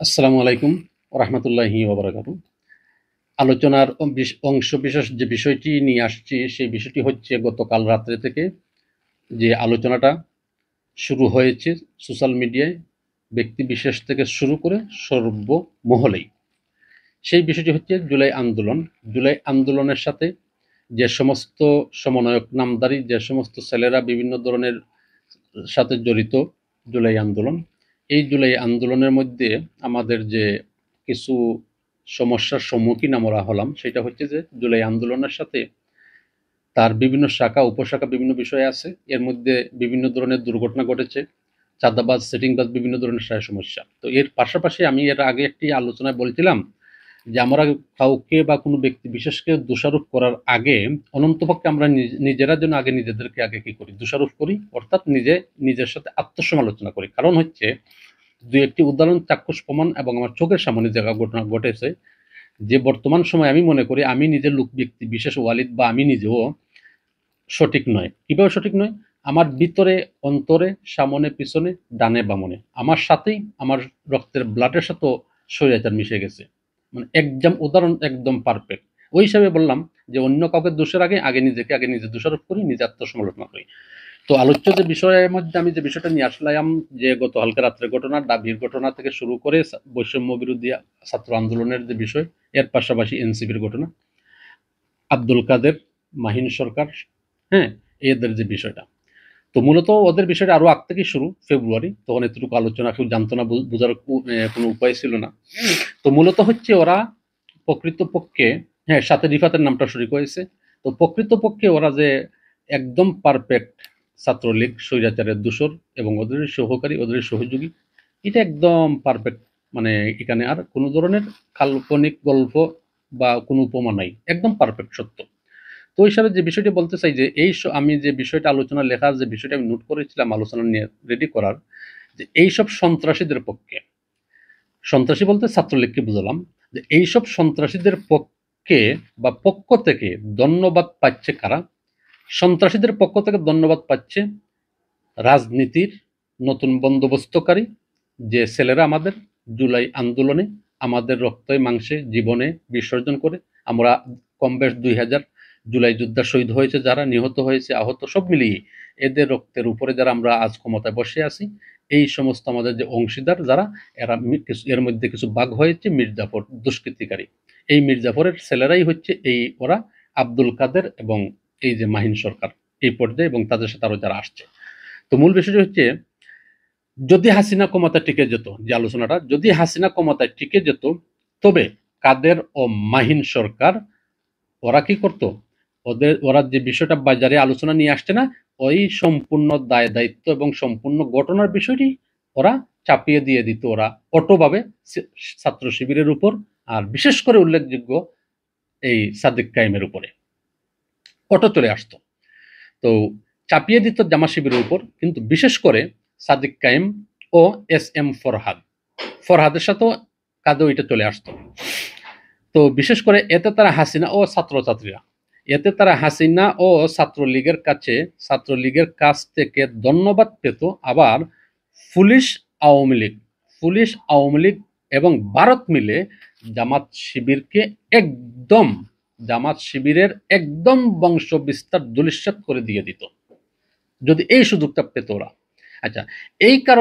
আসসালামু আলাইকুম রহমতুল্লাহি ওবরাকাতু। আলোচনার অংশ বিশেষ যে বিষয়টি নিয়ে আসছি সেই বিষয়টি হচ্ছে গতকাল রাত্রে থেকে যে আলোচনাটা শুরু হয়েছে সোশ্যাল মিডিয়ায় ব্যক্তি বিশেষ থেকে শুরু করে সর্বমহলেই। সেই বিষয়টি হচ্ছে জুলাই আন্দোলন। জুলাই আন্দোলনের সাথে যে সমস্ত সমন্বয়ক নামধারী যে সমস্ত ছেলেরা বিভিন্ন ধরনের সাথে জড়িত জুলাই আন্দোলন, এই জুলাই আন্দোলনের মধ্যে আমাদের যে কিছু সমস্যার সম্মুখীন আমরা হলাম সেটা হচ্ছে যে জুলাই আন্দোলনের সাথে তার বিভিন্ন শাখা উপশাখা বিভিন্ন বিষয় আছে। এর মধ্যে বিভিন্ন ধরনের দুর্ঘটনা ঘটেছে, চাঁদাবাজ সেটিংবাজ বিভিন্ন ধরনের সমস্যা। তো এর পাশাপাশি আমি এর আগে একটি আলোচনায় বলছিলাম যে আমরা কাউকে বা কোনো ব্যক্তি বিশেষকে দোষারোপ করার আগে অনন্তপক্ষে আমরা নিজেরা যেন আগে নিজেদেরকে আগে কি করি, দোষারোপ করি, অর্থাৎ নিজের সাথে আত্মসমালোচনা করি। কারণ হচ্ছে দুই একটি উদাহরণ চাক্ষুষ প্রমাণ এবং আমার চোখের সামনে জায়গা ঘটনা ঘটেছে যে বর্তমান সময় আমি মনে করি আমি নিজের লোক ব্যক্তি বিশেষ ওয়ালিদ বা আমি নিজেও সঠিক নয়। কিভাবে সঠিক নয়? আমার ভিতরে অন্তরে সামনে পিছনে ডানে বামনে আমার সাথেই আমার রক্তের ব্লাডের সাথেও স্বৈরাচার মিশে গেছে। মানে একদম উদাহরণ একদম পারফেক্ট। ওই হিসাবে বললাম যে অন্য কাউকে দোষের আগে আগে নিজে দোষারোপ করি, নিজে আত্মসমালোচনা করি। তো আলোচ্য যে বিষয়ের মধ্যে আমি যে বিষয়টা নিয়ে আসলাম যে গত হালকা রাত্রের ঘটনা, ডাবির ঘটনা থেকে শুরু করে বৈষম্য বিরোধী ছাত্র আন্দোলনের যে বিষয়, এর পাশাপাশি এনসিপির ঘটনা, আব্দুল কাদের, মাহিন সরকার, হ্যাঁ, এদের যে বিষয়টা। তো মূলত ওদের বিষয়টা আরো আগ থেকে শুরু, ফেব্রুয়ারি, তখন এতটুকু আলোচনা কেউ জানতো না, বোঝার কোনো উপায় ছিল না। তো মূলত হচ্ছে ওরা প্রকৃতপক্ষে, হ্যাঁ, সাথে রিফাতের নামটা শরিক হয়েছে। তো প্রকৃতপক্ষে ওরা যে একদম পারফেক্ট ছাত্রলীগ স্বৈরাচারের দূষর এবং ওদের সহকারী ওদের সহযোগী, এটা একদম পারফেক্ট। মানে এখানে আর কোনো ধরনের কাল্পনিক গল্প বা কোনো উপমা নাই, একদম পারফেক্ট সত্য। তো হিসাবে যে বিষয়টি বলতে চাই যে আমি যে বিষয়টা আলোচনা লেখার যে বিষয়টা আমি নোট করেছিলাম আলোচনা নিয়ে রেডি করার, যে এইসব সন্ত্রাসীদের পক্ষে, সন্ত্রাসী বলতে ছাত্রলীগকে বুঝালাম, যে এইসব সন্ত্রাসীদের পক্ষে বা পক্ষ থেকে ধন্যবাদ পাচ্ছে কারা? সন্ত্রাসীদের পক্ষ থেকে ধন্যবাদ পাচ্ছে রাজনীতির নতুন বন্দোবস্তকারী যে ছেলেরা আমাদের জুলাই আন্দোলনে আমাদের রক্তে মাংসে জীবনে বিসর্জন করে আমরা কম বেশ 2000 জুলাই যোদ্ধা শহীদ হয়েছে, যারা নিহত হয়েছে, আহত, সব মিলিয়ে এদের রক্তের উপরে যারা আমরা আজ ক্ষমতায় বসে আছি, এই সমস্ত আমাদের যে অংশীদার যারা, এরা এর মধ্যে কিছু ভাগ হয়েছে মির্জাফর দুষ্কৃতিকারী। এই মির্জাফরের ছেলেরাই হচ্ছে এই ওরা, আব্দুল কাদের এবং এই যে মাহিন সরকার এই পর্যায়ে, এবং তাদের সাথে আরো যারা আসছে। তো মূল বিষয়টি হচ্ছে যদি হাসিনা ক্ষমতায় টিকে যেত, যে আলোচনাটা যদি হাসিনা ক্ষমতায় টিকে যেত, তবে কাদের ও মাহিন সরকার ওরা কি করতো, ওরা যে বিষয়টা বাজারে আলোচনা নিয়ে আসছে না, ওই সম্পূর্ণ দায় দায়িত্ব এবং সম্পূর্ণ ঘটনার বিষয়টি ওরা চাপিয়ে দিয়ে দিত ওরা অটোভাবে ছাত্র শিবিরের উপর, আর বিশেষ করে উল্লেখযোগ্য এই সাদিক কায়েমের উপরে অটো চলে আসতো। তো চাপিয়ে দিত জামা শিবিরের উপর, কিন্তু বিশেষ করে সাদিক কায়েম ও এস এম ফরহাদের সাথেও কাঁধে ওইটা চলে আসতো। তো বিশেষ করে এতে তারা হাসিনা ও ছাত্রছাত্রীরা, এতে তারা হাসিনা ও ছাত্রলীগের কাছ থেকে ধন্যবাদ পেত। আবার পুলিশ আওয়ামী লীগ পুলিশ আওয়ামী লীগ এবং ভারত মিলে জামাত শিবিরকে একদম জামাত শিবিরের একদম বংশ বিস্তার ধূলিসাৎ করে দিয়ে দিত যদি এই সুযোগটা পেত ওরা। আচ্ছা, এই কারণে